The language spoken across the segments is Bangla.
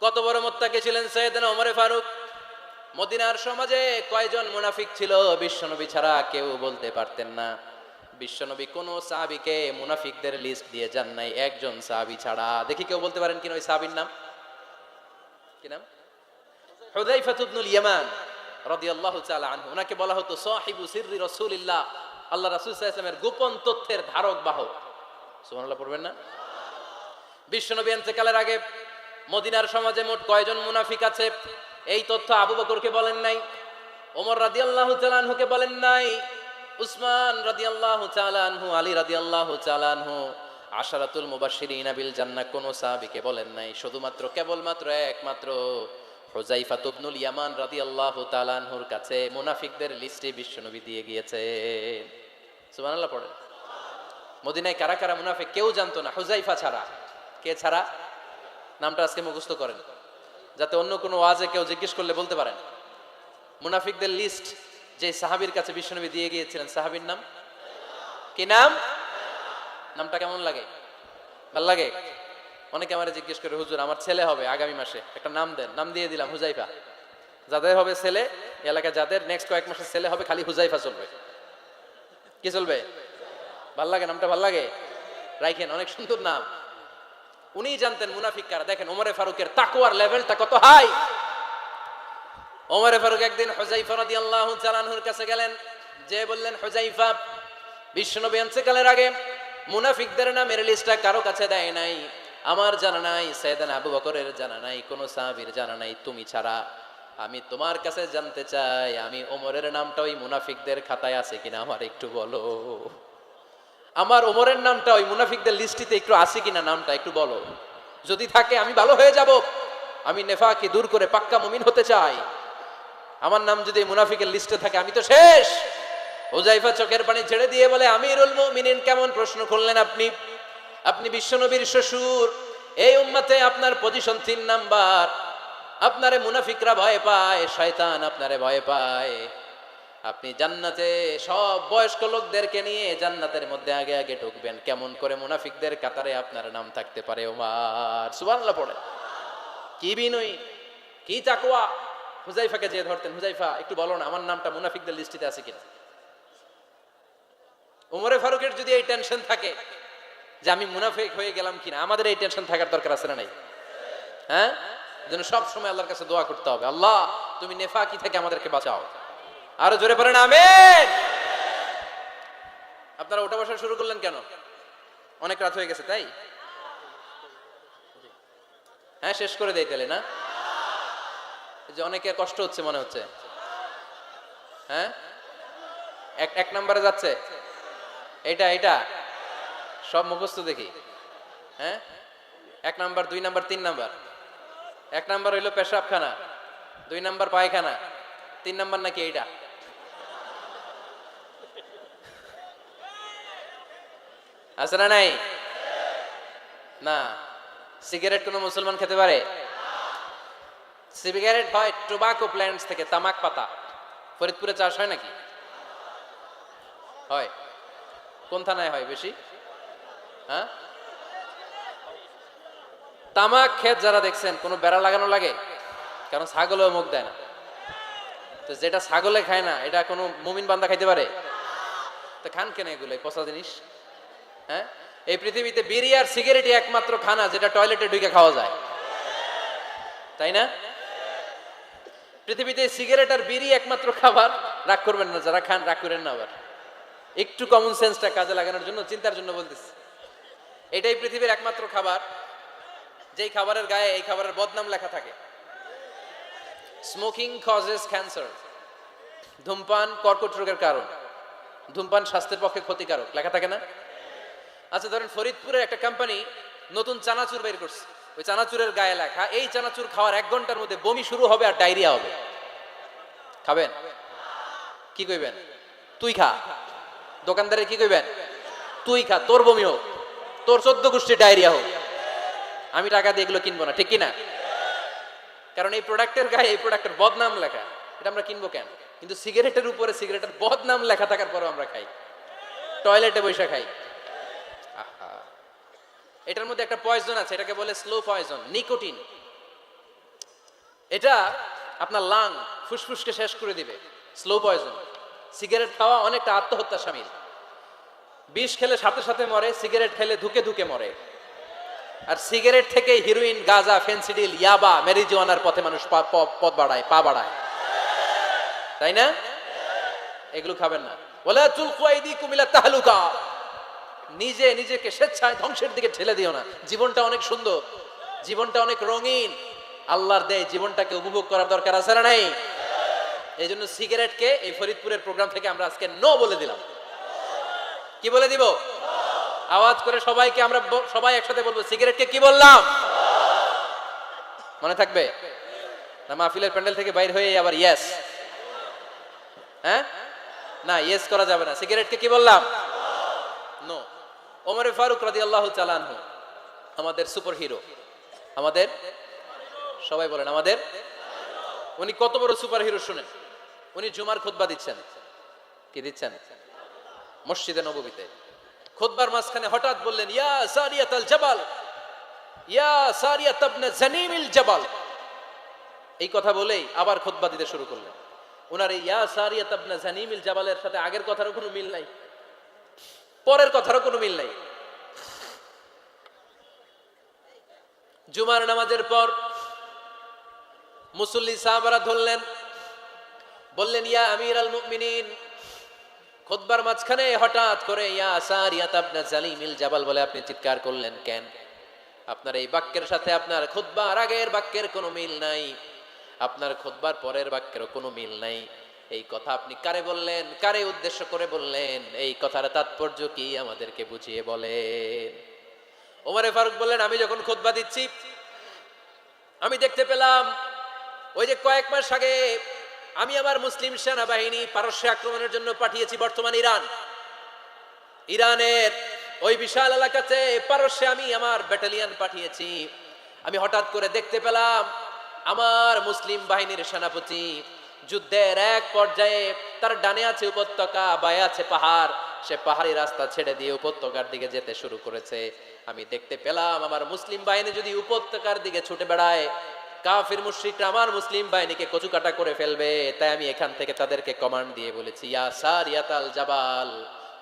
কত বড় মুত্তাকি ছিলেন সাইয়েদনা ওমর ফারুক। মদিনার সমাজে কয়জন মুনাফিক ছিল বিশ্বনবী ছাড়া কেউ বলতে পারতেন না। বিশ্বনবী কোন সাহাবীকে মুনাফিকদের লিস্ট দিয়ে যান নাই, একজন সাহাবী ছাড়া। দেখি কেউ বলতে পারেন কিনা ওই সাহাবীর নাম কি নাম? হুযায়ফা ইবনুল ইয়ামান রাদিয়াল্লাহু তাআলা আনহু। ওনাকে বলা হতো সাহিবু সিররি রাসূলিল্লাহ, আল্লাহ রাসূল সাল্লাল্লাহু আলাইহি ওয়াসাল্লামের গোপন তথ্যের ধারক বাহক। সুবহানাল্লাহ পড়বেন না? বিশ্বনবী ইন্তেকালের আগে মদিনার সমাজে মোট কয়জন মুনাফিক আছে এই তথ্য আবু বকরকে বলেন নাই, ওমর রাদিয়াল্লাহু তাআলা আনহুকে বলেন নাই, উসমান রাদিয়াল্লাহু তাআলা আনহু, আলী রাদিয়াল্লাহু তাআলা আনহু, আশারাতুল মুবাশশিরিনা বিল জান্নাহ কোন সাহাবীকে বলেন নাই। শুধুমাত্র কেবলমাত্র একমাত্র হুযায়ফা ইবনুল ইয়ামান রাদিয়াল্লাহু তাআলা আনহুর কাছে মুনাফিকদের লিস্টে বিশ্বনবী দিয়ে গিয়েছেন। সুবহানাল্লাহ পড়েন। মদিনায় কারা কারা মুনাফিক কেউ জানতো না হুযায়ফা ছাড়া। কে ছাড়া? নামটা আজকে মুখস্থ করেন, যাতে অন্য কোনো ওয়াজে কেউ জিজ্ঞেস করলে বলতে পারেন। মুনাফিকদের লিস্ট যে সাহাবীর কাছে বিশ্বনবী দিয়ে গিয়েছিলেন, সাহাবীর নাম কি? নাম? নামটা কেমন লাগে? ভালো লাগে? অনেকে আমারে জিজ্ঞেস করে, হুজুর আমার ছেলে হবে আগামী মাসে, একটা নাম দেন। নাম দিয়ে দিলাম হুযায়ফা। যাদের হবে ছেলে, এলাকায় যাদের নেক্সট কয়েক মাসে ছেলে হবে, খালি হুযায়ফা চলবে। কি চলবে? ভাল লাগে? নামটা ভাল লাগে? রাইখেন, অনেক সুন্দর নাম। উনি জানতেন মুনাফিক কারা। দেখেন ওমরে ফারুকের তাকওয়ার লেভেলটা কত হাই। ওমরে ফারুক একদিন হুযায়ফা রাদিয়াল্লাহু তাআলা আনহুর কাছে গেলেন, যে বললেন, হুযায়ফা, বিশ্বনবী ইন্তেকালের আগে মুনাফিকদের নামের লিস্টটা কারো কাছে দেয় নাই, আমার জানা নাই, সাইয়েদনা আবু বকরের জানা নাই, কোন সাহাবীর জানা নাই, তুমি ছাড়া। আমি তোমার কাছে জানতে চাই, আমি ওমরের নামটা ওই মুনাফিকদের খাতায় আছে কিনা আমার একটু বলো। আমার ওমরের নামটা ওই মুনাফিকদের লিস্টিতে একটু আছে কিনা, নামটা একটু বলো। যদি থাকে আমি ভালো হয়ে যাব, আমি নেফাকি দূর করে পাক্কা মুমিন হতে চাই। আমার নাম যদি মুনাফিকের লিস্টে থাকে আমি তো শেষ। হুযায়ফা চোখের পানি ছেড়ে দিয়ে বলে, আমিরুল মুমিনিন, কেমন প্রশ্ন করলেন আপনি? আপনি বিশ্বনবীর শ্বশুর, এই উম্মতে আপনার পজিশন 3 নাম্বার। আপনারে মুনাফিকরা ভয় পায়, শয়তান আপনারে ভয় পায়। আপনি জান্নাতে সব বয়স্ক লোকদেরকে নিয়ে জান্নাতের মধ্যে আগে আগে ঢুকবেন, কেমন করে মুনাফিকদের কাতারে আপনার নাম থাকতে পারে ওমর? সুবহানাল্লাহ পড়ে। কি বিনয়ী, কি তাকওয়া। হুযায়ফাকে যে ধরতেন, হুযায়ফা একটু বলো না আমার নামটা মুনাফিকদের লিস্টিতে আছে কিনা। ওমরে ফারুকের যদি এই টেনশন থাকে যে আমি মুনাফিক হয়ে গেলাম কিনা, আমাদের এই টেনশন থাকার দরকার আছে না নাই? হ্যাঁ, যেন সব সময় আল্লাহর কাছে দোয়া করতে হবে, আল্লাহ তুমি নেফাকি থেকে আমাদেরকে বাঁচাও। আরো জোরে পড়েন আমিন। আপনারা ওঠা বসা শুরু করলেন কেন? অনেক রাত হয়ে গেছে তাই? হ্যাঁ, শেষ করে দেই তাহলে না? যে অনেকে কষ্ট হচ্ছে মনে হচ্ছে। হ্যাঁ, এক নম্বরে যাচ্ছে এটা এটা সব মুখস্থ দেখি। হ্যাঁ, 1 নাম্বার, 2 নাম্বার, 3 নাম্বার। 1 নাম্বার হইলো পেশাবখানা, 2 নাম্বার পায়খানা, 3 নাম্বার নাকি এইটা? আছে না নাই? না। সিগারেট কোন মুসলমান খেতে পারে? সিগারেট হয় টোবাকো প্ল্যান্টস থেকে, তামাক পাতা। ফরিদপুরে চাষ হয় নাকি? হয়। কোন থানায় হয় বেশি? হ্যাঁ, তামাক ক্ষেত যারা দেখছেন, কোনো বেড়া লাগানো লাগে? কারণ ছাগলেও মুখ দেয় না। তো যেটা ছাগলে খায় না, এটা কোনো মুমিন বান্দা খাইতে পারে? তো খান কেন এগুলো, পচা জিনিস? হ্যাঁ, এই পৃথিবীতে বিড়ি আর সিগারেটই একমাত্র খানা যেটা টয়লেটে ঢুকে খাওয়া যায়, তাই না? পৃথিবীতে সিগারেট আর বিড়ি একমাত্র খাবার। রাগ করবেন না, যারা খান রাগ করেন না, আবার একটু কমন সেন্সটা কাজে লাগানোর জন্য, চিন্তার জন্য বলতেছি। এটাই পৃথিবীর একমাত্র খাবার যেই খাবারের গায়ে এই খাবারের বদনাম লেখা থাকে, স্মোকিং কজেস ক্যান্সার, ধূমপান কর্কট রোগের কারণ, ধূমপান স্বাস্থ্যের পক্ষে ক্ষতিকারক, লেখা থাকে না? আচ্ছা ধরেন ফরিদপুরের একটা কোম্পানি নতুন চানাচুর বের করছে, ওই চানাচুরের গায়ে লেখা, এই চানাচুর খাওয়ার 1 ঘন্টার মধ্যে বমি শুরু হবে আর ডায়রিয়া হবে। খাবেন? কি কইবেন? তুই খা। দোকানদারে কি কইবেন? তুই খা, তোর বমি হোক, তোর 14 গোষ্ঠীর ডায়রিয়া হোক, আমি টাকা দিয়ে এগুলো কিনবো না, ঠিক কিনা? কারণ এই প্রোডাক্টের গায়ে এই প্রোডাক্টের বদনাম লেখা, এটা আমরা কিনবো কেন? কিন্তু সিগারেটের উপরে সিগারেটের বদনাম লেখা থাকার পরেও আমরা খাই, টয়লেটে বসে খাই। এটার মধ্যে একটা পয়জন আছে, এটাকে বলে স্লো পয়জন, নিকোটিন। এটা আপনার লাং ফুসফুসকে শেষ করে দিবে, স্লো পয়জন। সিগারেট খাওয়া অনেকটা আত্মহত্যা শামিল। বিষ খেলে সাথে সাথে মরে, সিগারেট খেলে ধুকে ধুকে মরে। আর সিগারেট থেকে হিরোইন, গাঁজা, ফেন্সিডিল, ইয়াবা, ম্যারিজুয়ানার পথে মানুষ পথ বাড়ায়, পা বাড়ায়, তাই না? এগুলো খাবেন না। ওয়ালা তুলকু আইদিকুম ইলা তাহলুকা, নিজে নিজেকে স্বেচ্ছায় ধ্বংসের দিকে ঠেলে দিও না। জীবনটা অনেক সুন্দর, জীবনটা অনেক রঙিন, আল্লাহর দেয় জীবনটাকে উপভোগ করার দরকার আছে না নাই? এই জন্য সিগারেটকে এই ফরিদপুরের প্রোগ্রাম থেকে আমরা আজকে নো বলে দিলাম। কি বলে দিব? আওয়াজ করে সবাইকে আমরা সবাই একসাথে বলবো, সিগারেটকে কি বললাম? মনে থাকবে না? মাহফিলের প্যান্ডেল থেকে বাইর হয়ে আবার ইয়েস, হ্যাঁ না, ইয়েস করা যাবে না। সিগারেটকে কি বললাম? নো। ওমর ফারুক রাদিয়াল্লাহু তাআলা আনহু আমাদের সুপার হিরো, আমাদের সবাই বলেন আমাদের। উনি কত বড় সুপার হিরো শুনেন। উনি জুমার খুতবা দিচ্ছেন। কি দিচ্ছেন? মসজিদে নববীতে। খুতবার মাঝখানে হঠাৎ বললেন, ইয়া সারিয়াতাল জাবাল, ইয়া সারিয়াত ইবনে জানিমিল জাবাল। এই কথা বলেই আবার খুতবা দিতে শুরু করলেন। ওনার এই ইয়া সারিয়াত ইবনে জানিমিল জাবালের সাথে আগের কথারও কোনো মিল নাই, পরের কথারও কোনো মিল নাই। জুমার নামাজের পর মুসল্লি সাহাবারা ধরলেন, বললেন, ইয়া আমিরাল মুমিনিন। খুতবার মাঝখানে হঠাৎ করে ইয়া সারিয়াত ইবনে জালিমিল জাবাল বলে আপনি চিৎকার করলেন কেন? আপনার এই বাক্যের সাথে আপনার খুতবার আগের বাক্যের কোনো মিল নাই, আপনার খুতবার পরের বাক্যেরও কোনো মিল নাই। এই কথা আপনি কারে বললেন? কারে উদ্দেশ্য করে বললেন? এই কথার তাৎপর্য কি আমাদেরকে বুঝিয়ে বলেন। ওমরে ফারুক বললেন, আমি যখন খুতবা দিচ্ছি আমি দেখতে পেলাম ওই যে কয়েক মাস আগে আমি আমার মুসলিম সেনাবাহিনী পারস্যে আক্রমণের জন্য পাঠিয়েছি, বর্তমান ইরানের ওই বিশাল এলাকাতে পারস্যে আমি আমার ব্যাটালিয়ন পাঠিয়েছি। আমি হঠাৎ করে দেখতে পেলাম আমার মুসলিম বাহিনীর সেনাপতি যুদ্ধের এক পর্যায়ে তার ডানে আছে উপত্যকা, বায়ে আছে পাহাড়, সে পাহাড়ি রাস্তা ছেড়ে দিয়ে উপত্যকার দিকে যেতে শুরু করেছে। আমি দেখতে পেলাম আমার মুসলিম বাহিনী যদি উপত্যকার দিকে ছুটে বেড়ায়, কাফির মুশরিকরা আমার মুসলিম বাহিনীকে কচুকাটা করে ফেলবে। তাই আমি এখান থেকে তাদেরকে কমান্ড দিয়ে বলেছি, ইয়া সারিয়াতাল জাবাল,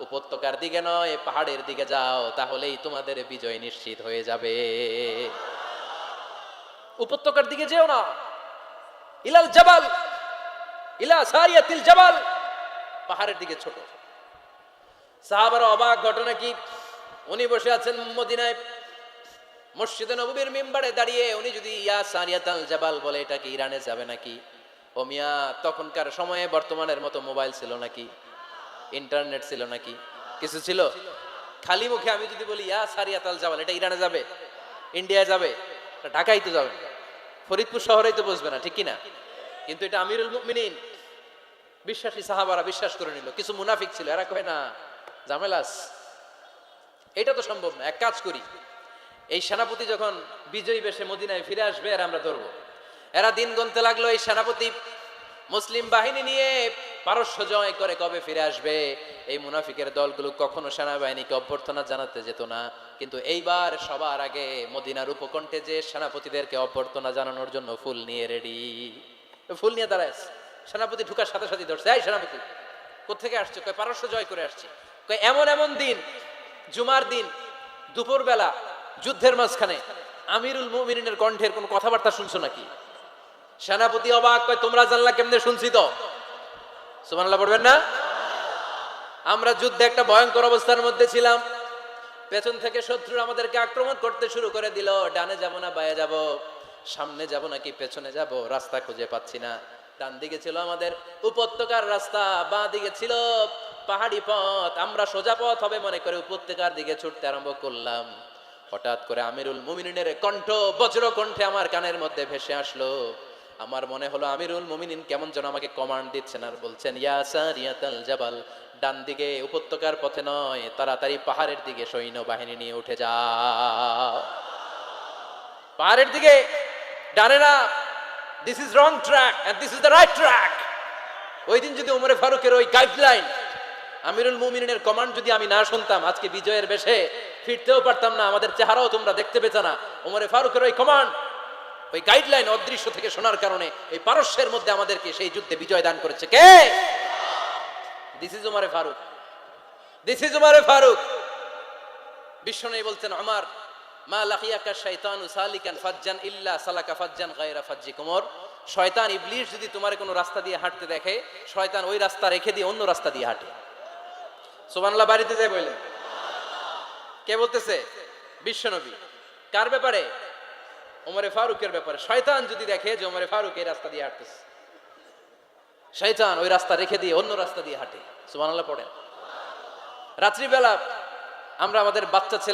উপত্যকার দিকে নয় পাহাড়ের দিকে যাও, তাহলেই তোমাদের বিজয় নিশ্চিত হয়ে যাবে। উপত্যকার দিকে যেও না, ইলাল জাবাল, ইলা সারিয়াতিল জাবাল, পাহাড়ের দিকে ছোট। সাহাবারা অবাক, ঘটনা কি? উনি বসে আছেন মদিনায় মসজিদে নববীর মিম্বারে দাঁড়িয়ে, উনি যদি ইয়া সারিয়াতাল জাবাল বলে, এটা কি ইরানে যাবে নাকি? ও মিয়া, তখনকার সময়ে বর্তমানের মতো মোবাইল ছিল নাকি? ইন্টারনেট ছিল নাকি? কিছু ছিল? খালি মুখে আমি যদি বলি ইয়া সারিয়াতাল জাবাল, এটা ইরানে যাবে? ইন্ডিয়া যাবে? ঢাকাই তো যাবে, ফরিদপুর শহরেই তো বসবে না, ঠিক কিনা? কিন্তু এটা আমিরুল মুমিনিন বিশ্বাসী সাহাবারা বিশ্বাস করে নিল। কিছু মুনাফিক ছিল, এরা কয় না জামেলাস, এটা তো সম্ভব না। এক কাজ করি, এই সেনাপতি যখন বিজয়ী বেশে মদিনায় ফিরে আসবে আর আমরা ধরবো। এরা দিন গুনতে লাগলো, এই সেনাপতি মুসলিম বাহিনী নিয়ে পারস্য জয় করে কবে ফিরে আসবে। এই মুনাফিকের দলগুলো কখনো সেনাবাহিনীকে অভ্যর্থনা জানাতে যেত না, কিন্তু এইবার সবার আগে মদিনার উপকণ্ঠে যে সেনাপতিদেরকে অভ্যর্থনা জানানোর জন্য ফুল নিয়ে রেডি। ফুল নিয়ে দাঁড়ায় সেনাপতি ঢুকার সাথে সাথে ধরছে, এই সেনাপতি কোত্থেকে আসছে? কয় পারস্য জয় করে আসছে। কয় এমন এমন দিন, জুমার দিন দুপুর বেলা যুদ্ধের মাঝখানে আমিরুল মুমিনিনের কণ্ঠের কোন কথাবার্তা শুনছো নাকি? সেনাপতি অবাক, কয় তোমরা জানলা কেমনে? শুনছি তো। সুবহানাল্লাহ পড়বেন না? আমরা যুদ্ধে একটা ভয়ঙ্কর অবস্থার মধ্যে ছিলাম, পেছন থেকে শত্রু আমাদেরকে আক্রমণ করতে শুরু করে দিল। ডানে যাব না বায়ে যাব, সামনে যাব নাকি পেছনে যাব, রাস্তা খুঁজে পাচ্ছি না। ডান দিকে ছিল আমাদের উপত্যকার রাস্তা, বাঁ দিকে ছিল পাহাড়ি পথ। আমরা সোজা পথ হবে মনে করে উপত্যকার দিকে ছুটতে আরম্ভ করলাম। হঠাৎ করে আমিরুল মুমিনিনের কণ্ঠ বজ্র কণ্ঠে আমার কানের মধ্যে ভেসে আসলো। আমার মনে হলো আমিরুল মুমিনিন কেমন যেন আমাকে কমান্ড দিচ্ছেন আর বলছেন, ইয়া সারিয়াতাল জাবাল, ডান দিকে উপত্যকার পথে নয়, তাড়াতাড়ি পাহাড়ের দিকে সৈন্য বাহিনী নিয়ে উঠে যাও। পাহাড়ের দিকে, ডানে না। This is wrong track and this is the right track. ওই দিন যদি ওমরে ফারুকের ওই গাইডলাইন, আমিরুল মুমিনিনের কমান্ড যদি আমি না শুনতাম, আজকে বিজয়ের বেশে ফিরতেও পারতাম না, আমাদের চেহারাও তোমরা দেখতে পেতে না। ওমরে ফারুকের ওই কমান্ড, ওই গাইডলাইন অদৃশ্য থেকে শোনার কারণে এই পারস্যের মধ্যে আমাদেরকে সেই যুদ্ধে বিজয় দান করেছে কে? This is Umar e Farooq, this is Umar e Farooq. বিশ্বনবী বলতেন, আমার মা লাকিয়াকা শাইতানু সালিকান ফাজ্জান ইল্লা সালাকা ফাজ্জান গায়রা ফাজ্জিকুম। শয়তান ইবলিস যদি তোমার কোনো রাস্তা দিয়ে হাঁটতে দেখে, শয়তান ওই রাস্তা রেখে দিয়ে অন্য রাস্তা দিয়ে হাঁটে। সুবহানাল্লাহ বাড়িতে যাই বললেন। কে বলতেছে? বিশ্বনবী। কার ব্যাপারে? ওমরে ফারুকের ব্যাপারে। শয়তান যদি দেখে যে ওমরে ফারুক এই রাস্তা দিয়ে হাঁটতেছে, শয়তান ওই রাস্তা রেখে দিয়ে অন্য রাস্তা দিয়ে হাঁটে। সুবহানাল্লাহ পড়েন। রাত্রিবেলা আমরা আমাদের বাচ্চা ছেলে